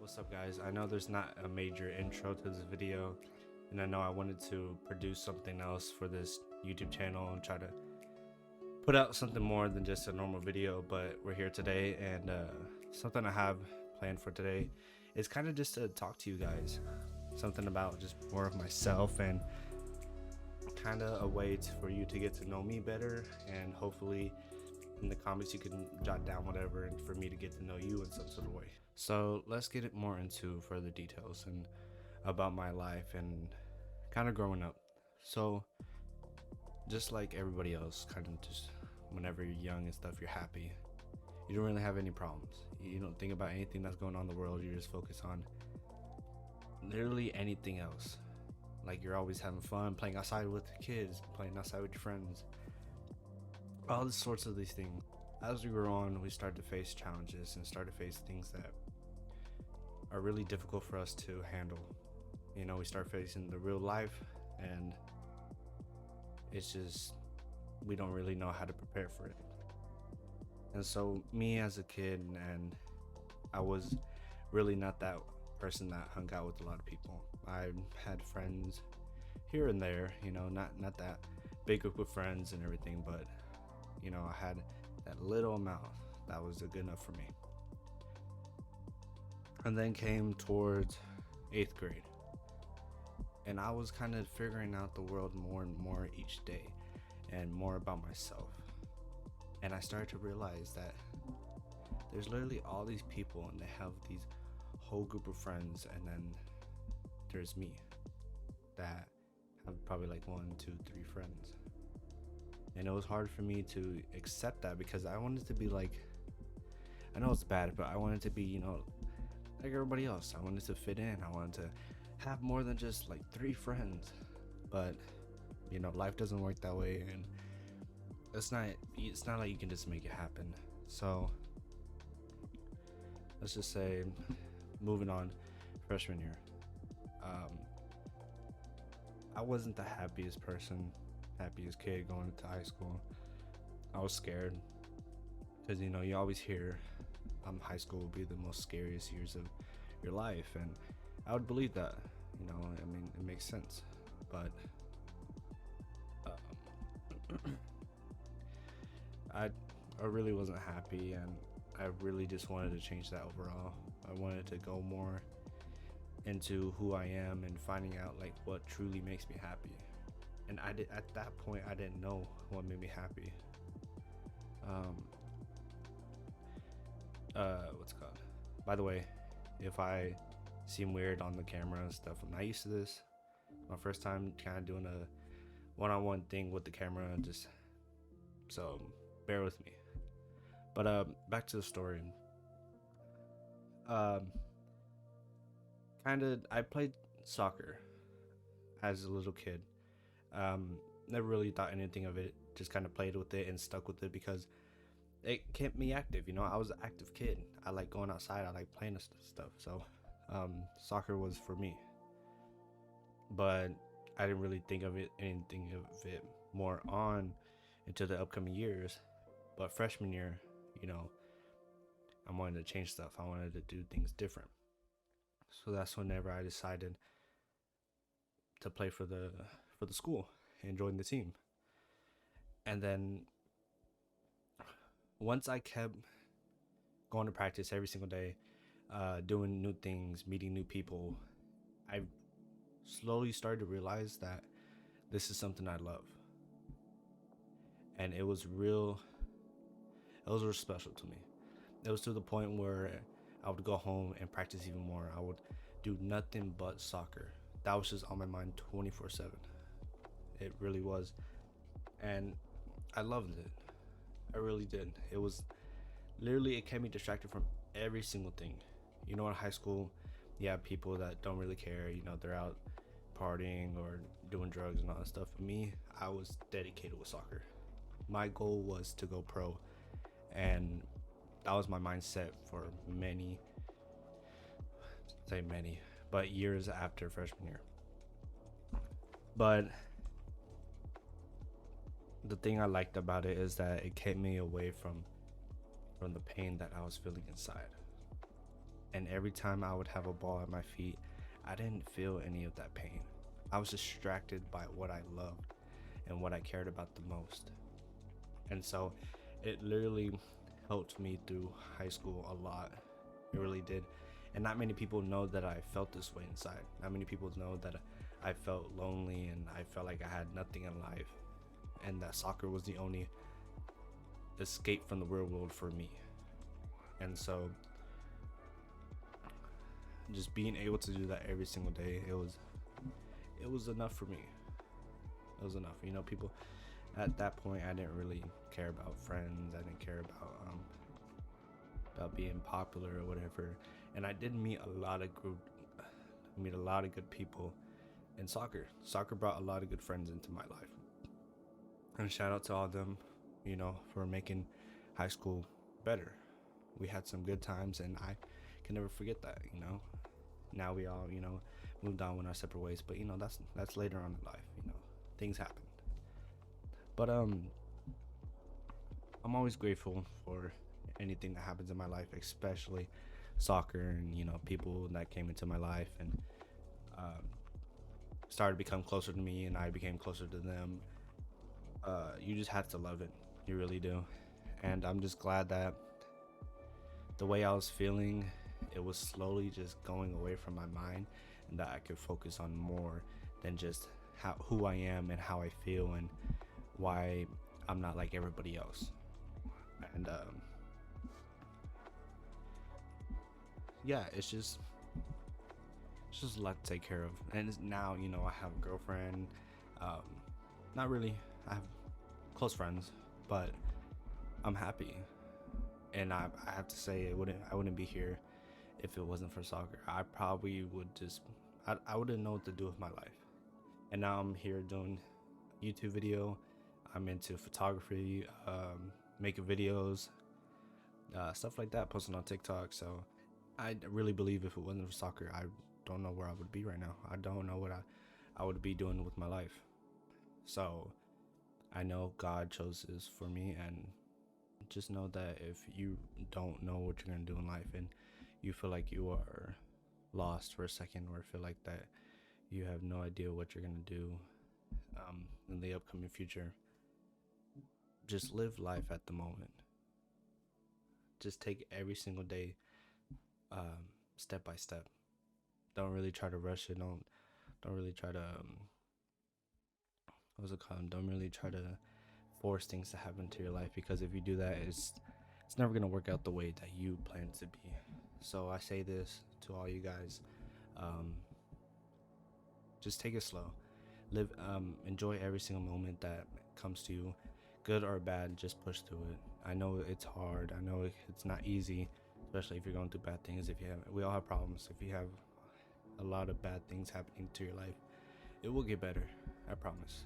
What's up, guys? I know there's not a major intro to this video, and I know I wanted to produce something else for this YouTube channel and try to put out something more than just a normal video, but we're here today, and something I have planned for today is kind of just to talk to you guys, something about just more of myself and kind of a way for you to get to know me better, and hopefully in the comments you can jot down whatever and for me to get to know you in some sort of way. So let's get it more into further details and about my life and kind of growing up. So just like everybody else, kind of just whenever you're young and stuff, you're happy. You don't really have any problems. You don't think about anything that's going on in the world. You just focus on literally anything else. Like you're always having fun, playing outside with the kids, playing outside with your friends, all the sorts of these things. As we grow on, we start to face challenges and start to face things that are really difficult for us to handle. You know, we start facing the real life, and it's just we don't really know how to prepare for it. And so me as a kid, and I was really not that person that hung out with a lot of people. I had friends here and there, you know, not that big group of friends and everything, but you know, I had that little amount that was good enough for me. And then came towards 8th grade, and I was kind of figuring out the world more and more each day and more about myself. And I started to realize that there's literally all these people and they have these whole group of friends, and then there's me that have probably like 1, 2, 3 friends. And it was hard for me to accept that because I wanted to be like, I know it's bad, but I wanted to be, you know, like everybody else. I wanted to fit in. I wanted to have more than just like 3 friends. But you know, life doesn't work that way, and it's not like you can just make it happen. So let's just say, moving on, freshman year, I wasn't the happiest kid going into high school. I was scared because, you know, you always hear high school will be the most scariest years of your life, and I would believe that. You know, I mean, it makes sense, but I really wasn't happy, and I really just wanted to change that overall. I wanted to go more into who I am and finding out like what truly makes me happy. And at that point I didn't know what made me happy. What's it called? By the way, if I seem weird on the camera and stuff, I'm not used to this. My first time kind of doing a one-on-one thing with the camera, just so bear with me. But back to the story. Kind of, I played soccer as a little kid. Never really thought anything of it. Just kind of played with it and stuck with it because it kept me active. You know, I was an active kid. I like going outside. I like playing stuff. So soccer was for me. But I didn't really think of anything of it more on into the upcoming years. But freshman year, you know, I wanted to change stuff. I wanted to do things different. So that's whenever I decided to play for the school and join the team. And then once I kept going to practice every single day, doing new things, meeting new people, I slowly started to realize that this is something I love. And it was real special to me. It was to the point where I would go home and practice even more. I would do nothing but soccer. That was just on my mind 24/7. It really was. And I loved it. I really did. It was literally, it kept me distracted from every single thing. You know, in high school, you have people that don't really care. You know, they're out partying or doing drugs and all that stuff. For me, I was dedicated with soccer. My goal was to go pro, and that was my mindset for but years after freshman year. But the thing I liked about it is that it kept me away from the pain that I was feeling inside. And every time I would have a ball at my feet, I didn't feel any of that pain. I was distracted by what I loved and what I cared about the most. And so it literally helped me through high school a lot. It really did. And not many people know that I felt this way inside. Not many people know that I felt lonely and I felt like I had nothing in life. And that soccer was the only escape from the real world for me. And so just being able to do that every single day, it was enough for me. It was enough. You know, people at that point, I didn't really care about friends. I didn't care about being popular or whatever. And I did meet a lot of good people in soccer. Soccer brought a lot of good friends into my life. And shout out to all of them, you know, for making high school better. We had some good times, and I can never forget that, you know. Now we all, you know, moved on with our separate ways, but you know, that's later on in life, you know. Things happen. But I'm always grateful for anything that happens in my life, especially soccer, and you know, people that came into my life and started to become closer to me, and I became closer to them. You just have to love it. You really do. And I'm just glad that the way I was feeling, it was slowly just going away from my mind, and that I could focus on more than just who I am and how I feel and why I'm not like everybody else. And yeah, it's just a lot to take care of. And now, you know, I have a girlfriend. Not really. I have close friends, but I'm happy. And I have to say, I wouldn't be here if it wasn't for soccer. I probably would I wouldn't know what to do with my life. And now I'm here doing YouTube video. I'm into photography, making videos, stuff like that, posting on TikTok. So I really believe if it wasn't for soccer, I don't know where I would be right now. I don't know what I would be doing with my life. So I know God chose this for me, and just know that if you don't know what you're gonna do in life and you feel like you are lost for a second, or feel like that you have no idea what you're gonna do in the upcoming future, just live life at the moment. Just take every single day step by step. Don't really try to rush it. Don't really try to what's it called? Don't really try to force things to happen to your life, because if you do that, it's never gonna work out the way that you plan to be. So I say this to all you guys: just take it slow. Live, enjoy every single moment that comes to you, good or bad. Just push through it. I know it's hard. I know it's not easy, especially if you're going through bad things. We all have problems. If you have a lot of bad things happening to your life, it will get better. I promise.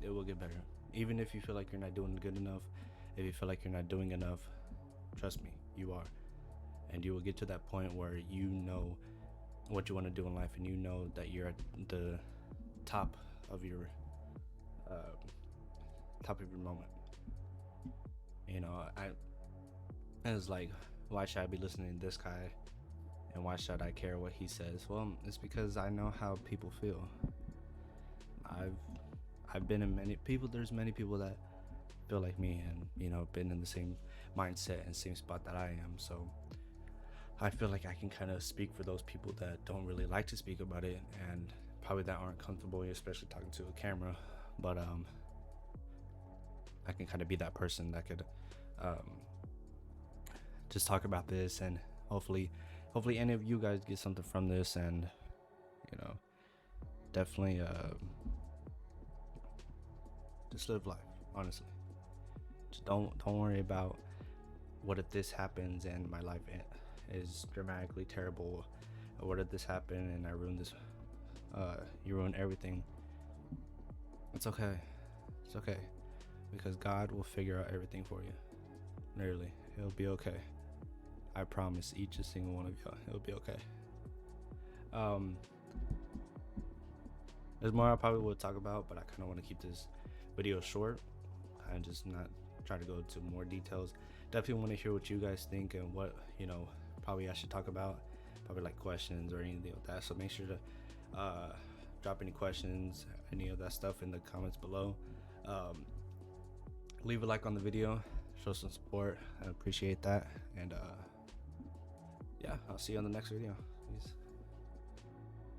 It will get better. Even if you feel like you're not doing good enough, if you feel like you're not doing enough, trust me, you are. And you will get to that point where you know what you want to do in life, and you know that you're at the top of your moment. You know, I was like, why should I be listening to this guy, and why should I care what he says? Well, it's because I know how people feel. I've been in there's many people that feel like me, and you know, been in the same mindset and same spot that I am. So I feel like I can kind of speak for those people that don't really like to speak about it, and probably that aren't comfortable, especially talking to a camera. But I can kind of be that person that could just talk about this, and hopefully any of you guys get something from this, and you know, definitely just live life, honestly. Just don't worry about what if this happens and my life is dramatically terrible, or what if this happened and I ruined this, you ruin everything. It's okay. It's okay, because God will figure out everything for you. Literally, it'll be okay. I promise each and single one of y'all, it'll be okay. There's more I probably would talk about, but I kind of want to keep this video short and just not try to go into more details. Definitely want to hear what you guys think, and what, you know, probably I should talk about, probably like questions or anything like that. So make sure to drop any questions, any of that stuff in the comments below. Leave a like on the video, show some support. I appreciate that. And yeah, I'll see you on the next video.